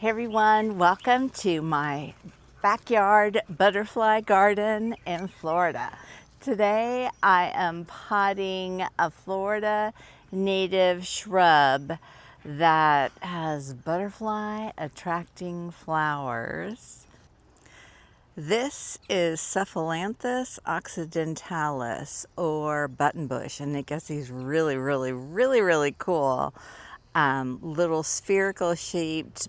Hey everyone, welcome to my backyard butterfly garden in Florida. Today I am potting a Florida native shrub that has butterfly attracting flowers. This is Cephalanthus occidentalis, or buttonbush, and it gets these really cool little spherical shaped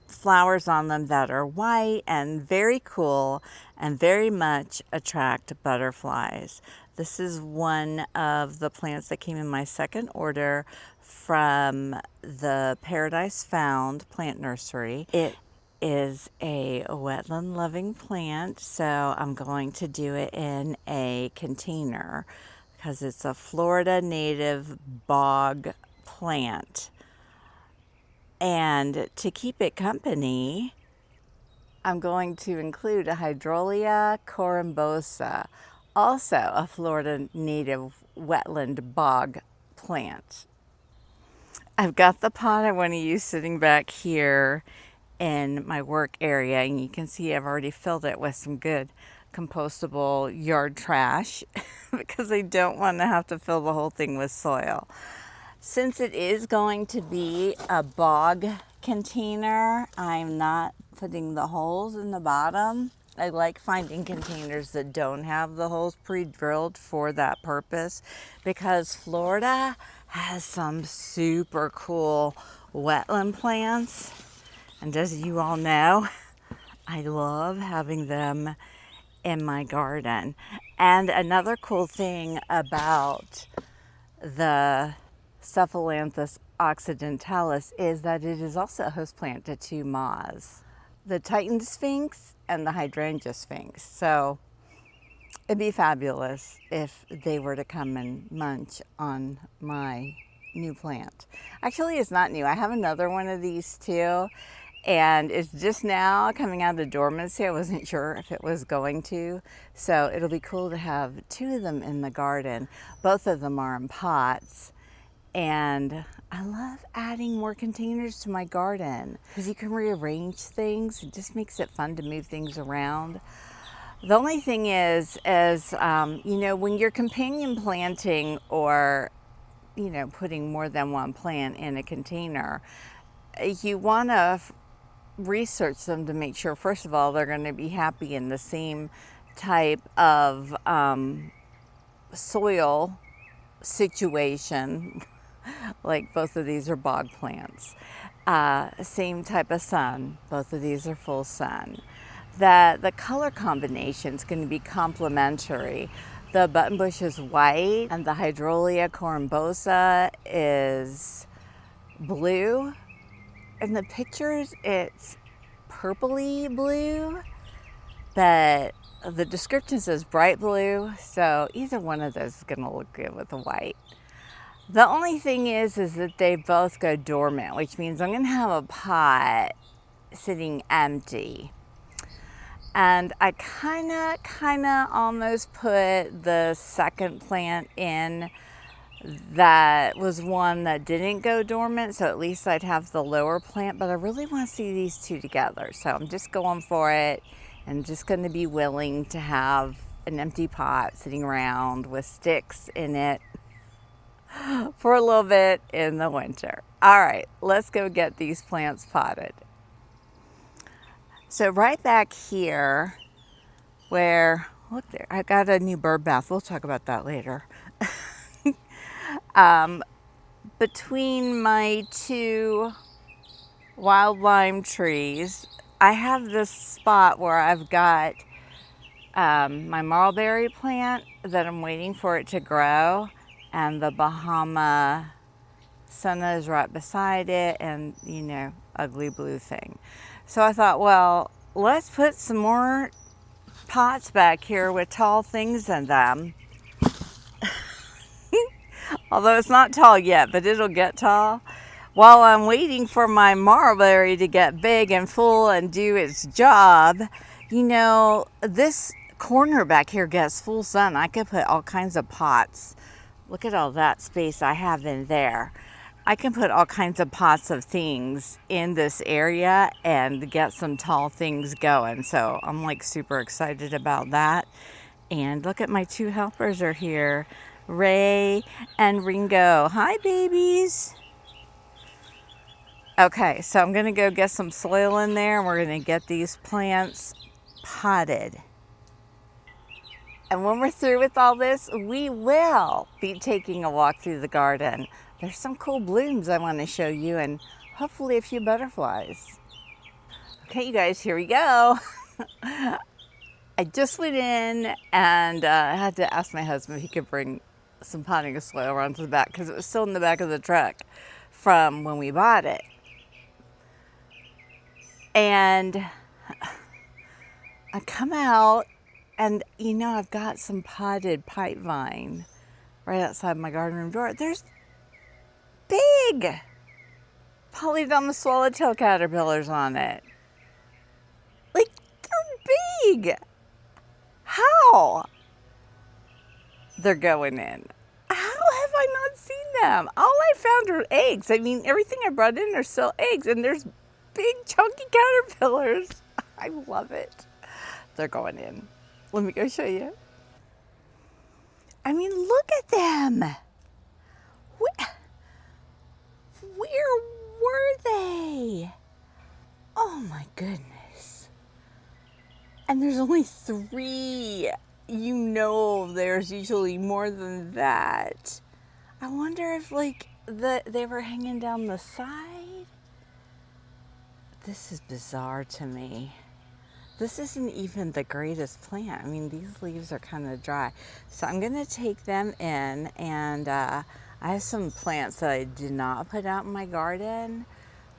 flowers on them that are white and very cool and very much attract butterflies. This is one of the plants that came in my second order from the Paradise Found plant nursery. It is a wetland loving plant, so I'm going to do it in a container because it's a Florida native bog plant. And to keep it company, I'm going to include a Hydrolia corymbosa, also a Florida native wetland bog plant. I've got the pot I want to use sitting back here in my work area, and you can see I've already filled it with some good compostable yard trash because I don't want to have to fill the whole thing with soil. Since it is going to be a bog container, I'm not putting the holes in the bottom. I like finding containers that don't have the holes pre-drilled for that purpose because Florida has some super cool wetland plants. And as you all know, I love having them in my garden. And another cool thing about the Cephalanthus occidentalis is that it is also a host plant to two moths, the Titan sphinx and the hydrangea sphinx. So it'd be fabulous if they were to come and munch on my new plant. Actually, it's not new. I have another one of these too, and it's just now coming out of dormancy. I wasn't sure if it was going to, so it'll be cool to have two of them in the garden. Both of them are in pots, and I love adding more containers to my garden because you can rearrange things. It just makes it fun to move things around. The only thing is you know, when you're companion planting or, you know, putting more than one plant in a container, you want to research them to make sure, first of all, they're going to be happy in the same type of soil situation. Like both of these are bog plants. Same type of sun. Both of these are full sun. That the color combination is going to be complementary. The buttonbush is white and the Hydrolia corymbosa is blue. In the pictures, it's purpley blue, but the description says bright blue, so either one of those is going to look good with the white. The only thing is that they both go dormant, which means I'm going to have a pot sitting empty. And I kind of almost put the second plant in that was one that didn't go dormant, so at least I'd have the lower plant, but I really want to see these two together, so I'm just going for it. I'm just going to be willing to have an empty pot sitting around with sticks in it for a little bit in the winter. All right, let's go get these plants potted. So right back here where, look there, I got a new bird bath. We'll talk about that later. Between my two wild lime trees, I have this spot where I've got my marlberry plant that I'm waiting for it to grow, and the Bahama Senna is right beside it, and, you know, ugly blue thing. So I thought, well, let's put some more pots back here with tall things in them. Although it's not tall yet, but it'll get tall. While I'm waiting for my marlberry to get big and full and do its job, you know, this corner back here gets full sun. I could put all kinds of pots. Look at all that space I have in there. I can put all kinds of pots of things in this area and get some tall things going. So I'm like super excited about that. And look at my two helpers are here, Ray and Ringo. Hi, babies. Okay, so I'm gonna go get some soil in there and we're gonna get these plants potted. And when we're through with all this, we will be taking a walk through the garden. There's some cool blooms I want to show you and hopefully a few butterflies. Okay, you guys, here we go. I just went in and I had to ask my husband if he could bring some potting soil around to the back because it was still in the back of the truck from when we bought it. And I come out and you know, I've got some potted pipe vine right outside my garden room door. There's big Polydamas swallowtail caterpillars on it. Like, they're big. How? They're going in. How have I not seen them? All I found are eggs. I mean, everything I brought in are still eggs, and there's big chunky caterpillars. I love it. They're going in. Let me go show you. I mean, look at them. Where were they? Oh my goodness. And there's only 3. You know there's usually more than that. I wonder if like they were hanging down the side. This is bizarre to me. This isn't even the greatest plant. I mean, these leaves are kind of dry. So I'm gonna take them in and I have some plants that I did not put out in my garden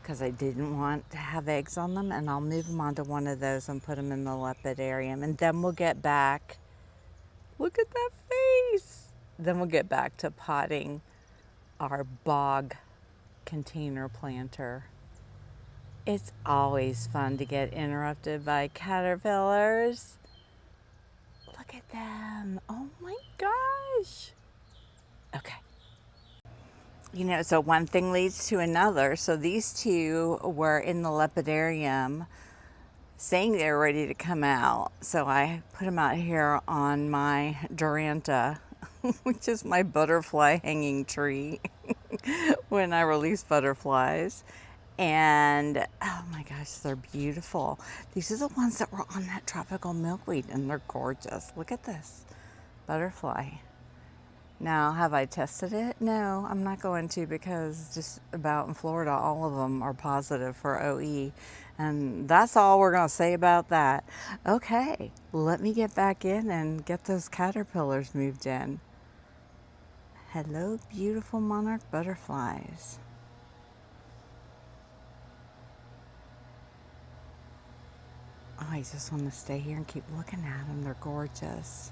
because I didn't want to have eggs on them, and I'll move them onto one of those and put them in the lepidarium, and then we'll get back. Look at that face. Then we'll get back to potting our bog container planter. It's always fun to get interrupted by caterpillars. Look at them. Oh my gosh. Okay. You know, so one thing leads to another. So these two were in the lepidarium saying they were ready to come out. So I put them out here on my Duranta, which is my butterfly hanging tree when I release butterflies. And oh my gosh, they're beautiful. These are the ones that were on that tropical milkweed and they're gorgeous. Look at this butterfly. Now, have I tested it? No, I'm not going to because just about in Florida, all of them are positive for OE. And that's all we're going to say about that. Okay, let me get back in and get those caterpillars moved in. Hello, beautiful monarch butterflies. Oh, I just want to stay here and keep looking at them. They're gorgeous.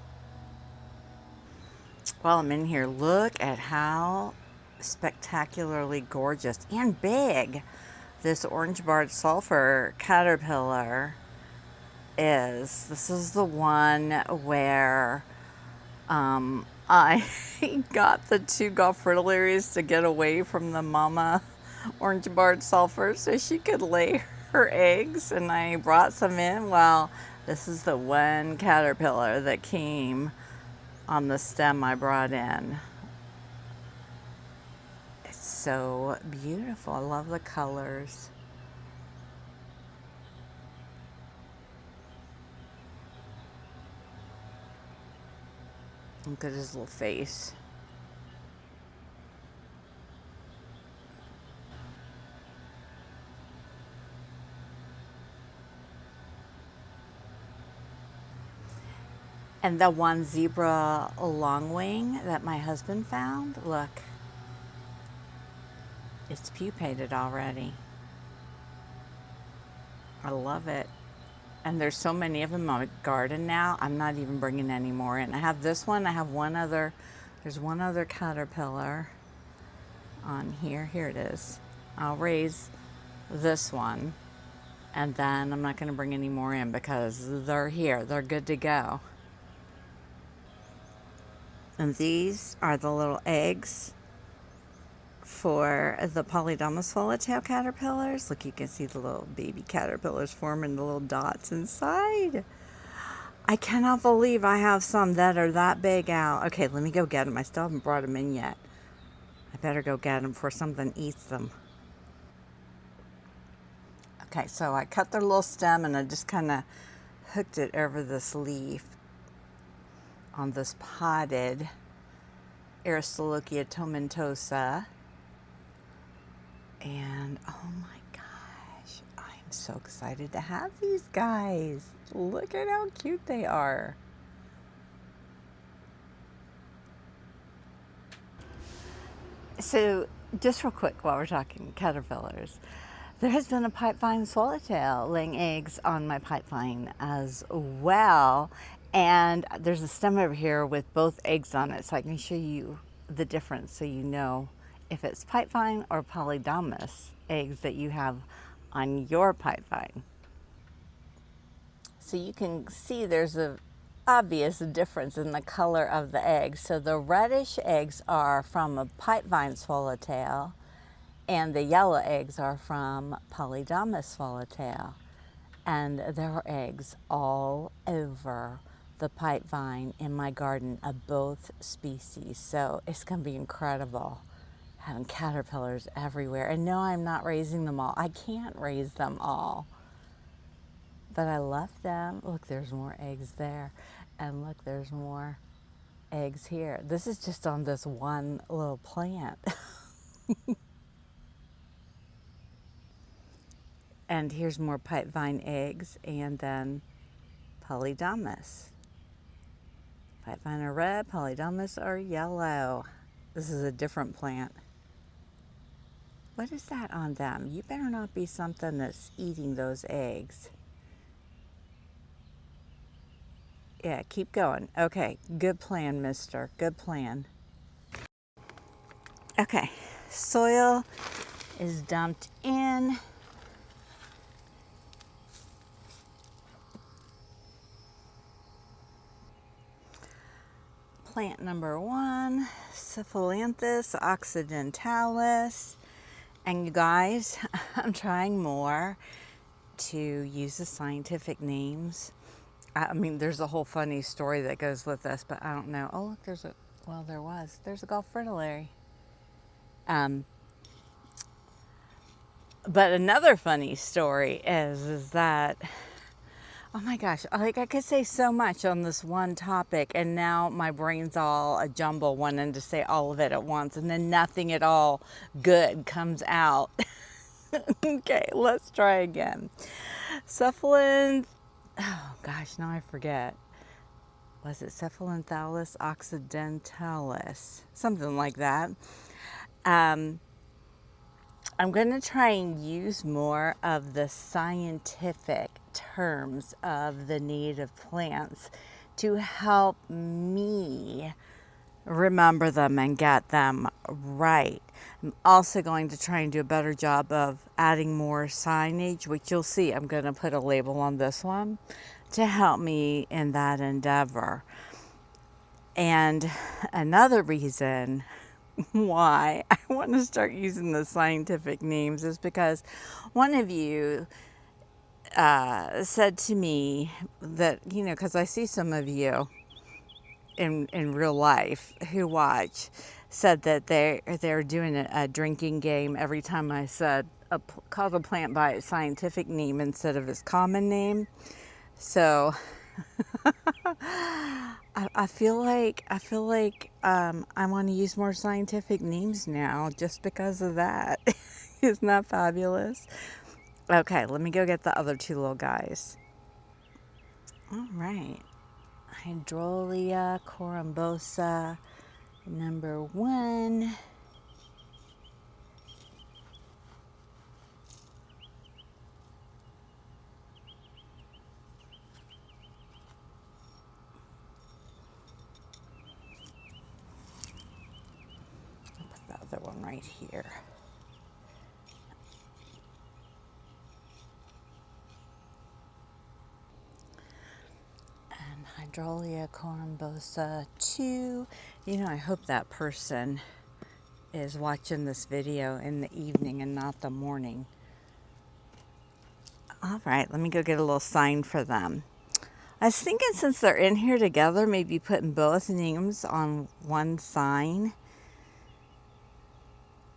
While I'm in here, look at how spectacularly gorgeous and big this orange-barred sulfur caterpillar is. This is the one where I got the 2 Gulf fritillaries to get away from the mama orange-barred sulfur so she could lay her eggs, and I brought some in. Well, this is the one caterpillar that came on the stem I brought in. It's so beautiful. I love the colors. Look at his little face. And the one zebra longwing that my husband found, look, it's pupated already. I love it. And there's so many of them in my garden now, I'm not even bringing any more in. I have this one, I have one other, there's one other caterpillar on here. Here it is. I'll raise this one, and then I'm not gonna bring any more in because they're here, they're good to go. And these are the little eggs for the polydamas swallowtail caterpillars. Look, you can see the little baby caterpillars forming the little dots inside. I cannot believe I have some that are that big out. Okay, let me go get them. I still haven't brought them in yet. I better go get them before something eats them. Okay, so I cut their little stem and I just kind of hooked it over this leaf on this potted Aristolochia tomentosa. And oh my gosh, I'm so excited to have these guys. Look at how cute they are. So just real quick while we're talking caterpillars, there has been a pipevine swallowtail laying eggs on my pipevine as well. And there's a stem over here with both eggs on it, so I can show you the difference so you know if it's pipevine or polydamas eggs that you have on your pipevine. So you can see there's a obvious difference in the color of the eggs. So the reddish eggs are from a pipevine swallowtail, and the yellow eggs are from polydamas swallowtail. And there are eggs all over the pipevine in my garden of both species. So it's going to be incredible having caterpillars everywhere. And no, I'm not raising them all. I can't raise them all. But I love them. Look, there's more eggs there. And look, there's more eggs here. This is just on this one little plant. And here's more pipevine eggs, and then polydamas. Pipevine are red, polydamas are yellow. This is a different plant. What is that on them? You better not be something that's eating those eggs. Yeah, keep going. Okay, good plan, mister. Good plan. Okay, soil is dumped in. Plant number 1, Cephalanthus occidentalis. And you guys, I'm trying more to use the scientific names. I mean, there's a whole funny story that goes with this, but I don't know. Oh, look, there's a Gulf fritillary. But another funny story is that, oh my gosh, like I could say so much on this one topic, and now my brain's all a jumble wanting to say all of it at once, and then nothing at all good comes out. Okay, let's try again. Cephalin, oh gosh, now I forget. Was it Cephalanthalus occidentalis? Something like that. I'm going to try and use more of the scientific terms of the native plants to help me remember them and get them right. I'm also going to try and do a better job of adding more signage, which you'll see. I'm going to put a label on this one to help me in that endeavor. And another reason why I want to start using the scientific names is because one of you said to me that, because I see some of you in real life who watch, said that they're doing a drinking game every time I said call the plant by its scientific name instead of its common name. So I feel like I want to use more scientific names now just because of that. Isn't that fabulous? Okay, let me go get the other 2 little guys. All right. Hydrolia corymbosa number 1. I'll put the other one right here. Hydrolia corymbosa 2. I hope that person is watching this video in the evening and not the morning. All right, let me go get a little sign for them. I was thinking since they're in here together, maybe putting both names on one sign.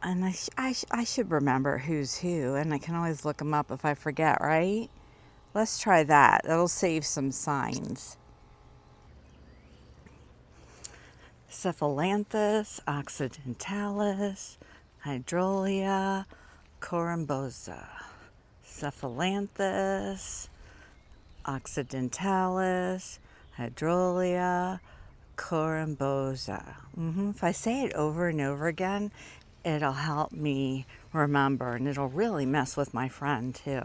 And I should remember who's who, and I can always look them up if I forget, right? Let's try that. That'll save some signs. Cephalanthus, occidentalis, hydrolia, corymbosa. Cephalanthus, occidentalis, hydrolia, corymbosa. If I say it over and over again, it'll help me remember, and it'll really mess with my friend too.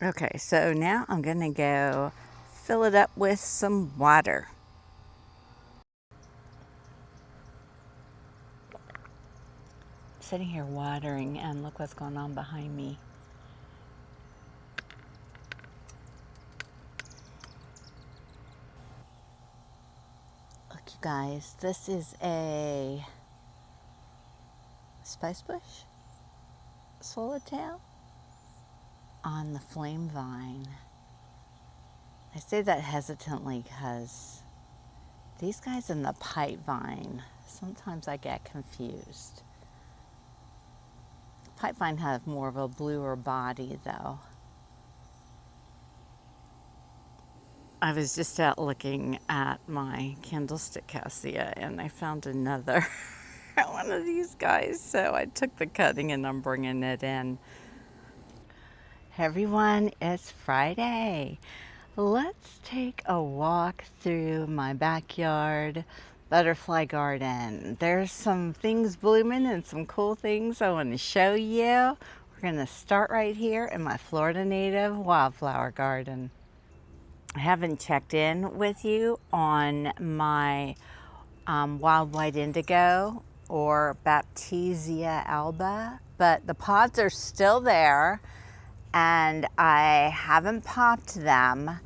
Okay, so now I'm gonna go fill it up with some water. I'm sitting here watering, and look what's going on behind me. Look, you guys, this is a spice bush swallowtail on the flame vine. I say that hesitantly because these guys in the pipe vine, sometimes I get confused. Pipe vine have more of a bluer body though. I was just out looking at my candlestick cassia and I found another one of these guys. So I took the cutting and I'm bringing it in. Hey everyone, it's Friday. Let's take a walk through my backyard butterfly garden. There's some things blooming and some cool things I want to show you. We're going to start right here in my Florida native wildflower garden. I haven't checked in with you on my wild white indigo or Baptisia alba, but the pods are still there and I haven't popped them.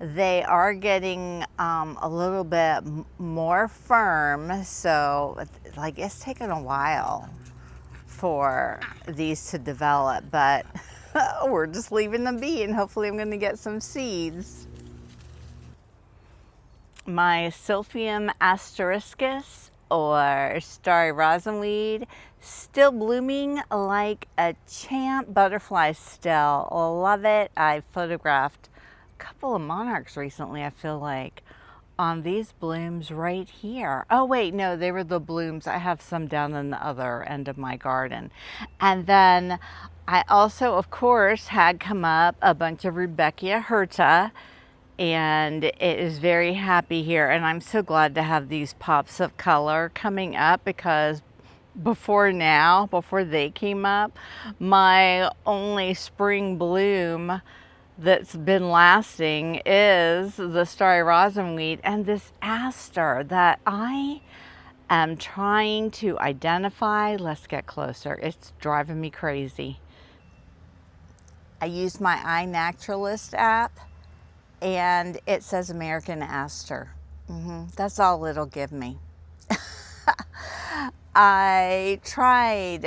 They are getting a little bit more firm, so like it's taken a while for these to develop, but we're just leaving them be and hopefully I'm going to get some seeds. My Silphium asteriscus or starry rosinweed still blooming like a champ butterfly still. Love it. I photographed a couple of monarchs recently, I feel like, on these blooms right here. Oh wait, no, they were the blooms. I have some down in the other end of my garden. And then I also, of course, had come up a bunch of Rudbeckia hirta, and it is very happy here. And I'm so glad to have these pops of color coming up because before they came up, my only spring bloom that's been lasting is the starry rosinweed and this aster that I am trying to identify. Let's get closer. It's driving me crazy. I used my iNaturalist app and it says American aster. That's all it'll give me. I tried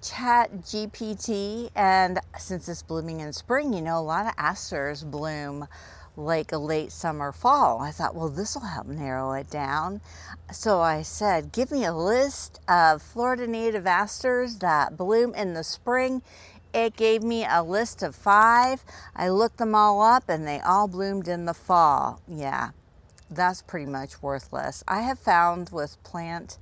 Chat GPT, and since it's blooming in spring, you know, a lot of asters bloom like a late summer fall. I thought, well, this will help narrow it down. So I said, give me a list of Florida native asters that bloom in the spring. It gave me a list of 5. I looked them all up and they all bloomed in the fall. Yeah, that's pretty much worthless. I have found with plant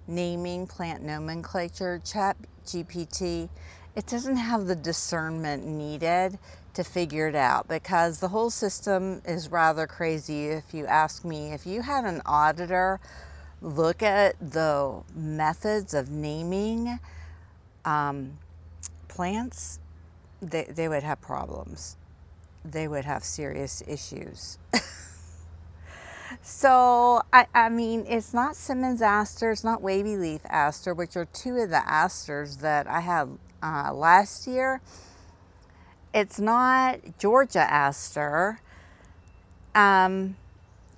naming, plant nomenclature, Chat GPT, it doesn't have the discernment needed to figure it out because the whole system is rather crazy if you ask me. If you had an auditor look at the methods of naming plants, they would have problems. They would have serious issues. So, I mean, it's not Simmons aster, it's not wavy leaf aster, which are two of the asters that I had last year. It's not Georgia aster.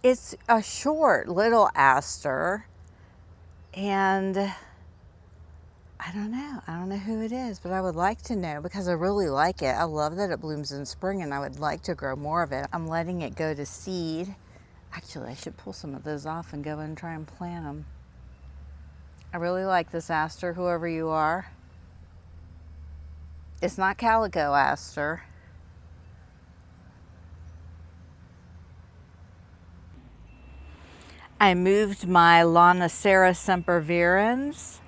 It's a short little aster, and I don't know. I don't know who it is, but I would like to know because I really like it. I love that it blooms in spring, and I would like to grow more of it. I'm letting it go to seed. Actually, I should pull some of those off and go and try and plant them. I really like this aster, whoever you are. It's not calico aster. I moved my Lonicera sempervirens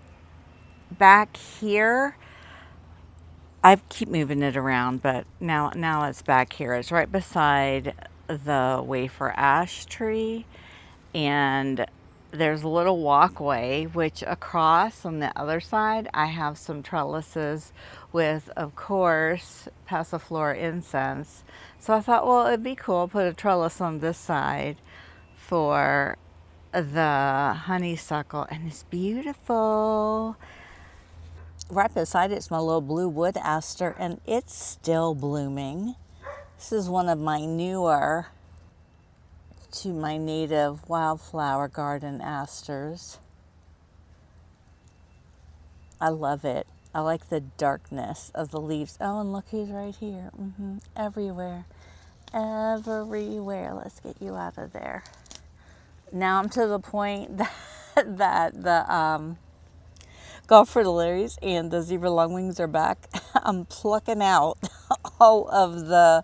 back here. I keep moving it around, but now it's back here. It's right beside the wafer ash tree, and there's a little walkway, which across on the other side, I have some trellises with, of course, Passiflora incense. So I thought, well, it'd be cool to put a trellis on this side for the honeysuckle, and it's beautiful. Right beside it's my little blue wood aster, and it's still blooming. This is one of my newer to my native wildflower garden asters. I love it. I like the darkness of the leaves. Oh, and look who's right here. Everywhere. Everywhere. Let's get you out of there. Now I'm to the point that the golfer lilies and the zebra longwings are back. I'm plucking out all of the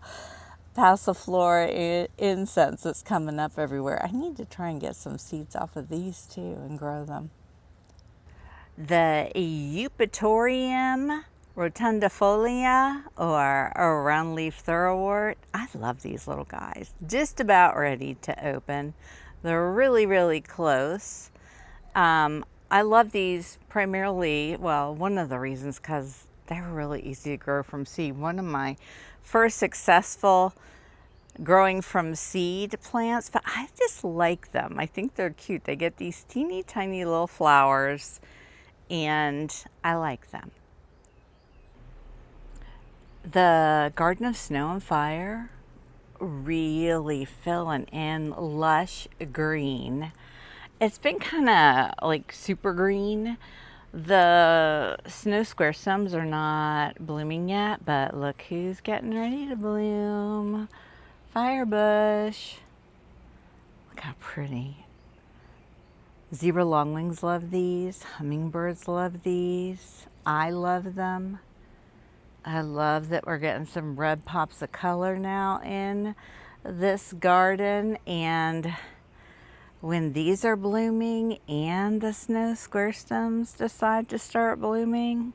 Passiflora incense that's coming up everywhere. I need to try and get some seeds off of these too and grow them. The Eupatorium rotundifolia, or round leaf thoroughwort. I love these little guys. Just about ready to open. They're really, really close. I love these primarily, well, one of the reasons because they're really easy to grow from seed. One of my first successful growing from seed plants, but I just like them. I think they're cute. They get these teeny tiny little flowers, and I like them. The Garden of Snow and Fire, really filling in lush green. It's been kind of like super green. The snow square stems are not blooming yet, but look who's getting ready to bloom. Firebush. Look how pretty. Zebra longwings love these. Hummingbirds love these. I love them. I love that we're getting some red pops of color now in this garden, and when these are blooming and the snow square stems decide to start blooming,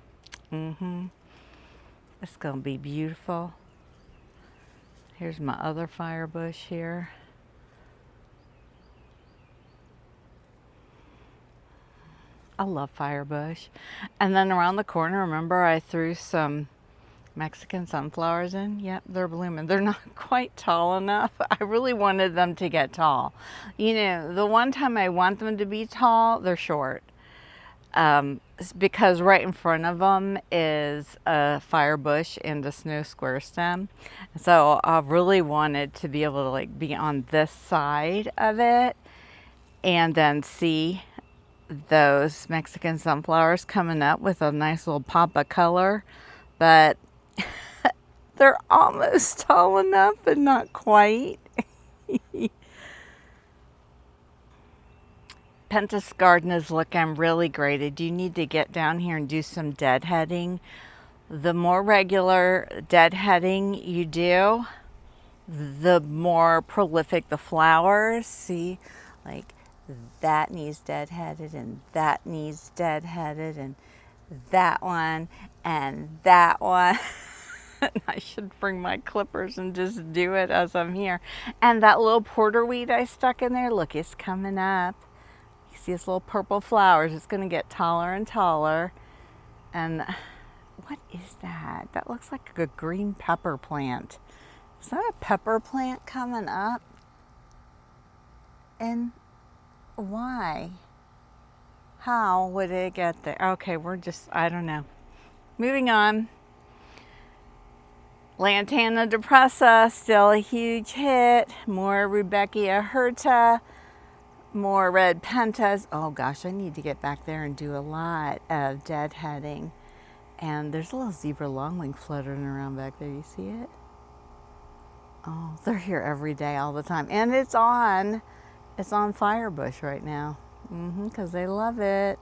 it's gonna be beautiful. Here's my other firebush here. I love firebush. And then around the corner, remember I threw some Mexican sunflowers in? Yep, they're blooming. They're not quite tall enough. I really wanted them to get tall. You know, the one time I want them to be tall, they're short. Because right in front of them is a firebush and a snow square stem. So I really wanted to be able to like be on this side of it and then see those Mexican sunflowers coming up with a nice little pop of color. But they're almost tall enough, but not quite. Pentas garden is looking really great. I do need to get down here and do some deadheading. The more regular deadheading you do, the more prolific the flowers. See, like that needs deadheaded, and that needs deadheaded, and that one, and that one. I should bring my clippers and just do it as I'm here. And that little porterweed I stuck in there, look, it's coming up. You see its little purple flowers. It's going to get taller and taller. And what is that? That looks like a green pepper plant. Is that a pepper plant coming up? And why? How would it get there? Okay, we're just, I don't know. Moving on. Lantana depressa, still a huge hit. More Rudbeckia hirta, more red pentas. Oh gosh, I need to get back there and do a lot of deadheading. And there's a little zebra longwing fluttering around back there. You see it? Oh, they're here every day, all the time. And it's on Firebush right now. Because they love it.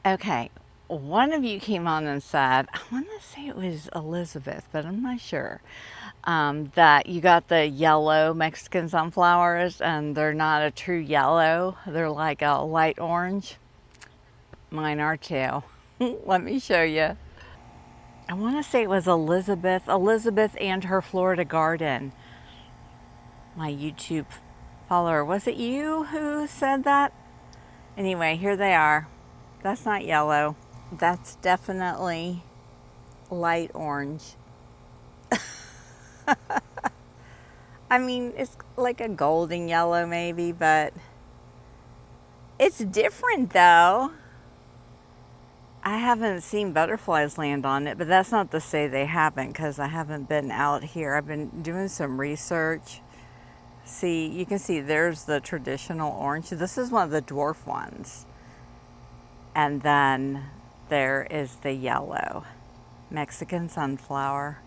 Okay, one of you came on and said, I want to say it was Elizabeth, but I'm not sure, that you got the yellow Mexican sunflowers and they're not a true yellow. They're like a light orange. Mine are too. Let me show you. I want to say it was Elizabeth and her Florida garden. My YouTube follower. Was it you who said that? Anyway, here they are. That's not yellow. That's definitely light orange. I mean, it's like a golden yellow maybe, but it's different though. I haven't seen butterflies land on it, but that's not to say they haven't, because I haven't been out here. I've been doing some research. See, you can see there's the traditional orange. This is one of the dwarf ones. And then there is the yellow Mexican sunflower.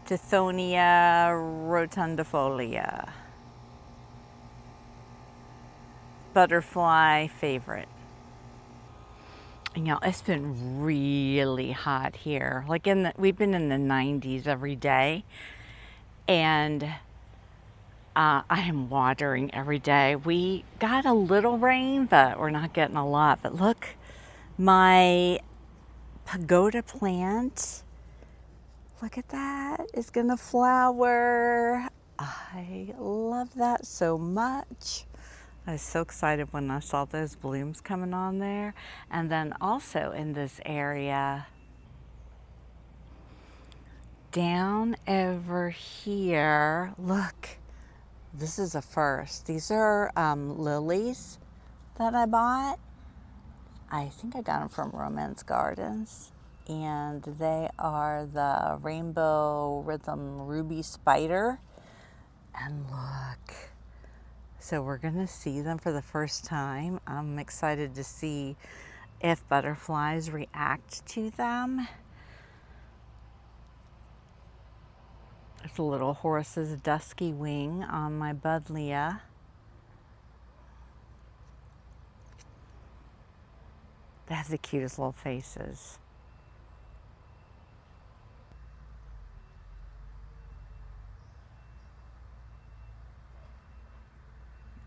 Tithonia rotundifolia. Butterfly favorite. You know, it's been really hot here. Like we've been in the 90s every day, and I am watering every day. We got a little rain, but we're not getting a lot. But look, my pagoda plant, look at that, it's gonna flower. I love that so much. I was so excited when I saw those blooms coming on there. And then also in this area, down over here, look, this is a first. These are lilies that I bought. I think I got them from Romance Gardens. And they are the Rainbow Rhythm Ruby Spider. And look. So we're gonna see them for the first time. I'm excited to see if butterflies react to them. There's a little horse's dusky wing on my buddleia. They have the cutest little faces.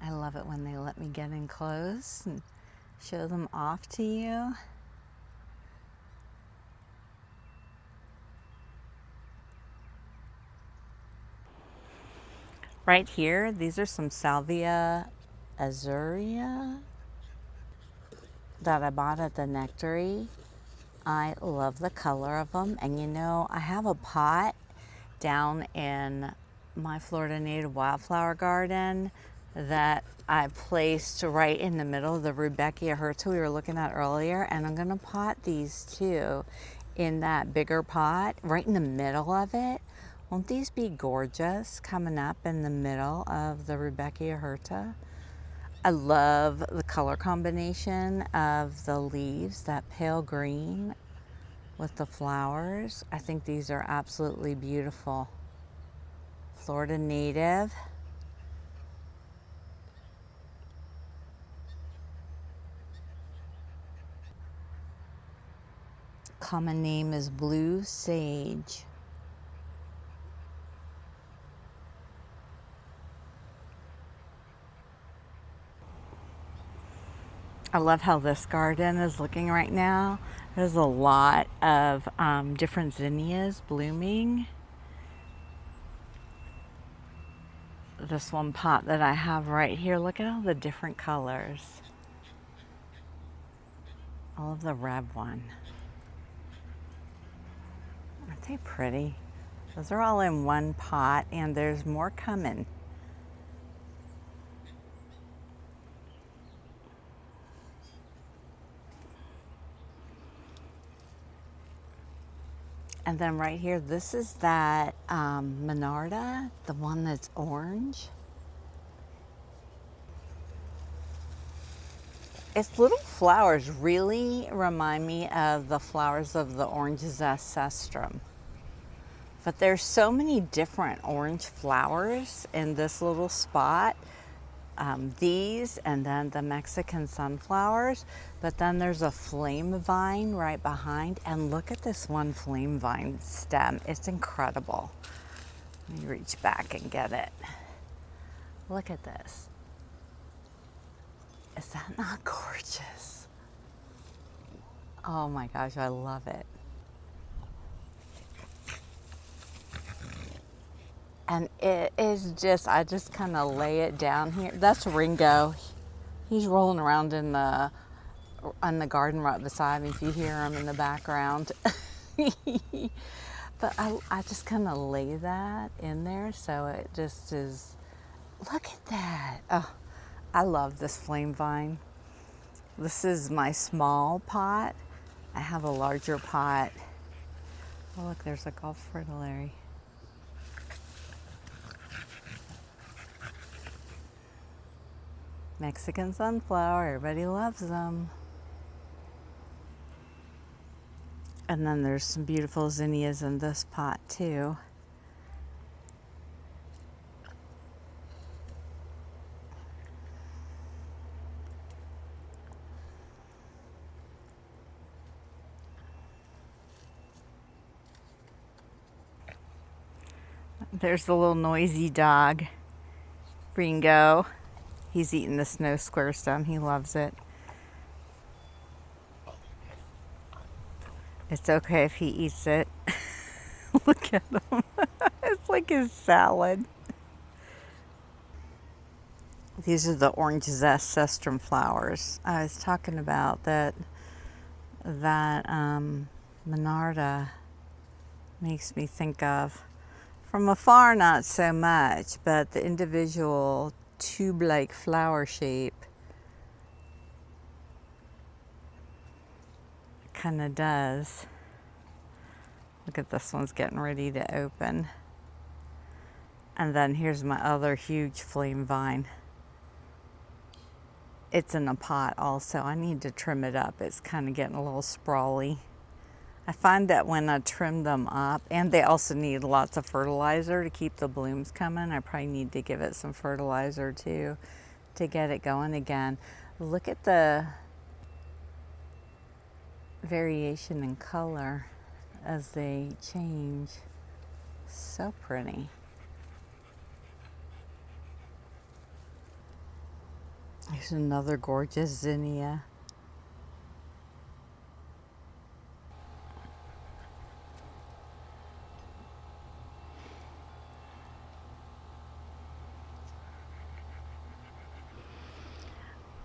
I love it when they let me get in close and show them off to you. Right here, these are some Salvia azurea that I bought at the Nectary. I love the color of them. And you know, I have a pot down in my Florida Native Wildflower Garden that I placed right in the middle of the Rudbeckia hirta we were looking at earlier. And I'm gonna pot these too in that bigger pot, right in the middle of it. Won't these be gorgeous coming up in the middle of the Rudbeckia hirta? I love the color combination of the leaves, that pale green with the flowers. I think these are absolutely beautiful. Florida Native. Common name is blue sage. I love how this garden is looking right now. There's a lot of different zinnias blooming. This one pot that I have right here, look at all the different colors. I love the red one. Aren't they pretty? Those are all in one pot, and there's more coming. And then right here, this is that Monarda, the one that's orange. Its little flowers really remind me of the flowers of the orange zestrum. But there's so many different orange flowers in this little spot. These, and then the Mexican sunflowers, but then there's a flame vine right behind, and look at this one flame vine stem. It's incredible. Let me reach back and get it. Look at this. Is that not gorgeous? Oh my gosh, I love it. And it is just, I just kind of lay it down here. That's Ringo. He's rolling around in the garden right beside me, if you hear him in the background. But I just kind of lay that in there, so it just is, look at that. Oh, I love this flame vine. This is my small pot. I have a larger pot. Oh look, there's a golf fritillary. Mexican sunflower, everybody loves them. And then there's some beautiful zinnias in this pot too. There's the little noisy dog, Ringo. He's eating the snow square stem. He loves it. It's okay if he eats it. Look at him. It's like his salad. These are the orange zestrum flowers. I was talking about that Monarda makes me think of. From afar, not so much, but the individual tube-like flower shape kind of does. Look at this one's getting ready to open. And then here's my other huge flame vine. It's in a pot also. I need to trim it up. It's kind of getting a little sprawly. I find that when I trim them up, and they also need lots of fertilizer to keep the blooms coming. I probably need to give it some fertilizer too to get it going again. Look at the variation in color as they change. So pretty. There's another gorgeous zinnia.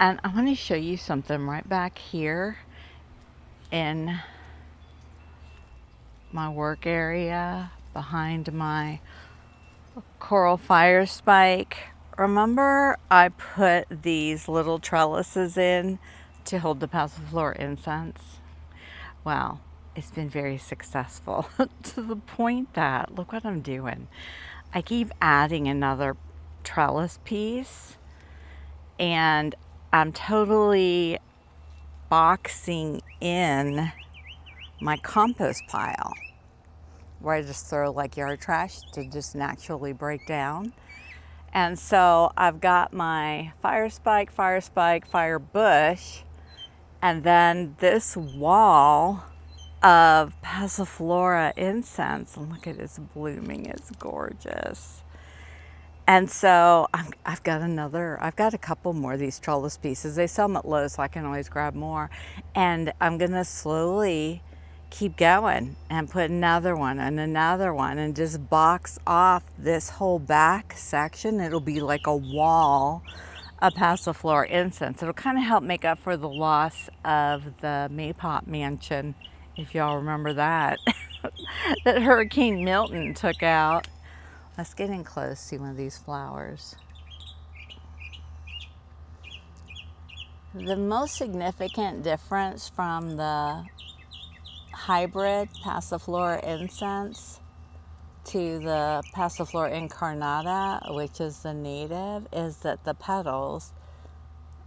And I want to show you something right back here in my work area behind my coral fire spike. Remember I put these little trellises in to hold the passiflora incense? Well, it's been very successful to the point that, look what I'm doing. I keep adding another trellis piece, and I'm totally boxing in my compost pile where I just throw like yard trash to just naturally break down. And so I've got my fire spike, fire bush, and then this wall of passiflora incense. And look at it's blooming, it's gorgeous. And so I've got a couple more of these trellis pieces. They sell them at Lowe's, so I can always grab more. And I'm gonna slowly keep going and put another one and just box off this whole back section. It'll be like a wall of passiflora incense. It'll kind of help make up for the loss of the Maypop mansion, if y'all remember that. that Hurricane Milton took out. Let's get in close, see one of these flowers. The most significant difference from the hybrid Passiflora incense to the Passiflora incarnata, which is the native, is that the petals,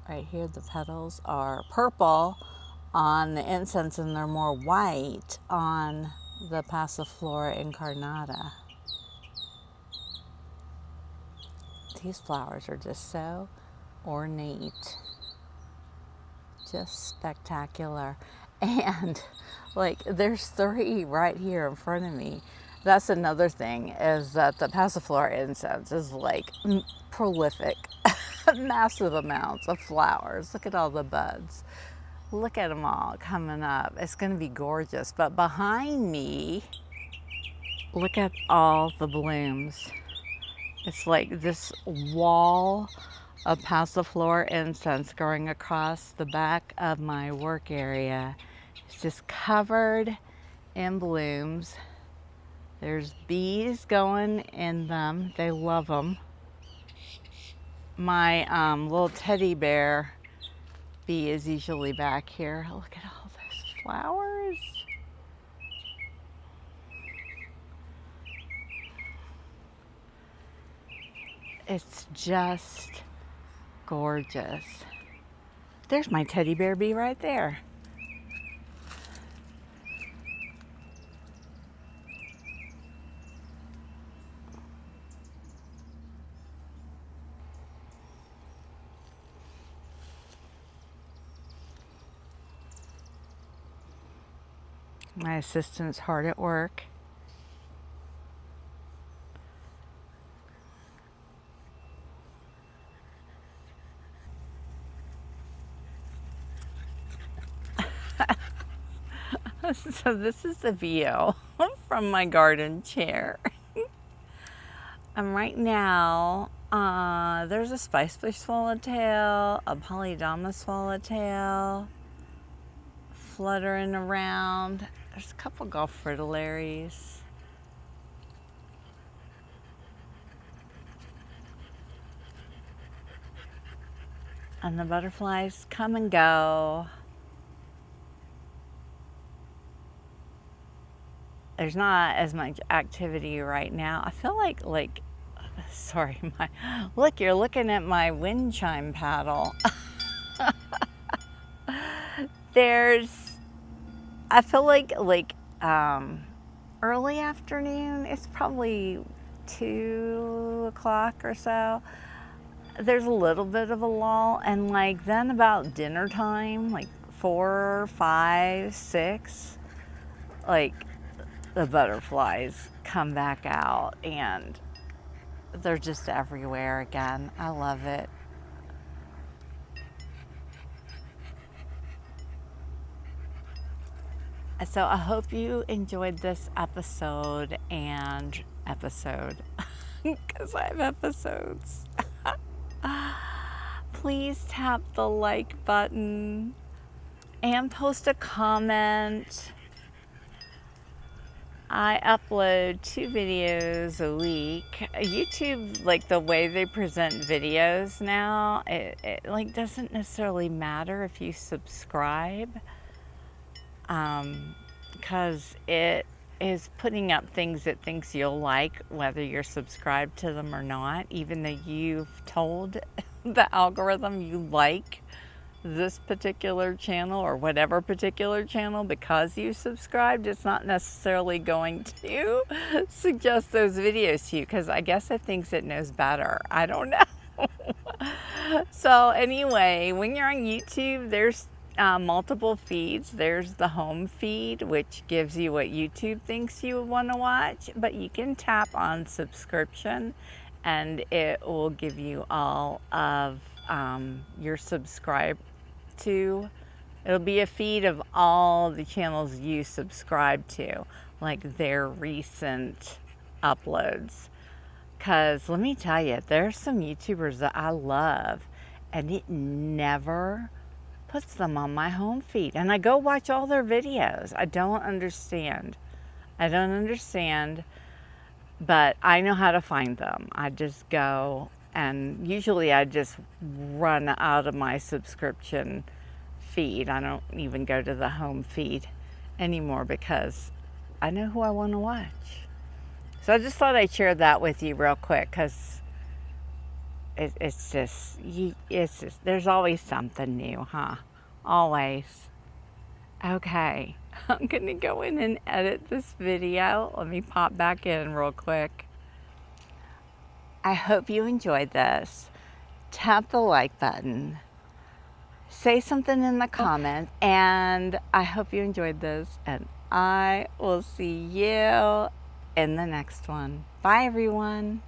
right here, the petals are purple on the incense and they're more white on the Passiflora incarnata. These flowers are just so ornate, just spectacular. And like there's 3 right here in front of me. That's another thing, is that the Passiflora incense is like prolific, massive amounts of flowers. Look at all the buds. Look at them all coming up. It's going to be gorgeous. But behind me, look at all the blooms. It's like this wall of Passiflora incense going across the back of my work area. It's just covered in blooms. There's bees going in them. They love them. My little teddy bear bee is usually back here. Look at all those flowers. It's just gorgeous. There's my teddy bear bee right there. My assistant's hard at work. So this is the view from my garden chair. And right now, there's a spicebush swallowtail, a polydamas swallowtail fluttering around. There's a couple Gulf fritillaries. And the butterflies come and go. There's not as much activity right now. I feel like sorry, look, you're looking at my wind chime paddle. I feel like early afternoon, it's probably 2 o'clock or so. There's a little bit of a lull, and like then about dinner time, like 4, 5, 6, like the butterflies come back out and they're just everywhere again. I love it. So I hope you enjoyed this episode because I have episodes. Please tap the like button and post a comment. I upload 2 videos a week. YouTube, like the way they present videos now, it like doesn't necessarily matter if you subscribe, because it is putting up things it thinks you'll like, whether you're subscribed to them or not, even though you've told the algorithm you like this particular channel or whatever particular channel because you subscribed. It's not necessarily going to suggest those videos to you, because I guess it thinks it knows better. I don't know. So anyway, when you're on YouTube, there's multiple feeds. There's the home feed, which gives you what YouTube thinks you want to watch, but you can tap on subscription and it will give you all of your subscribe to. It'll be a feed of all the channels you subscribe to, like their recent uploads. Because let me tell you, there's some YouTubers that I love and it never puts them on my home feed, and I go watch all their videos. I don't understand. I don't understand, but I know how to find them. I just go, and usually I just run out of my subscription feed. I don't even go to the home feed anymore because I know who I want to watch. So I just thought I'd share that with you real quick because it's just, there's always something new, huh? Always. Okay, I'm gonna go in and edit this video. Let me pop back in real quick. I hope you enjoyed this. Tap the like button. Say something in the comments, and I hope you enjoyed this, and I will see you in the next one. Bye, everyone.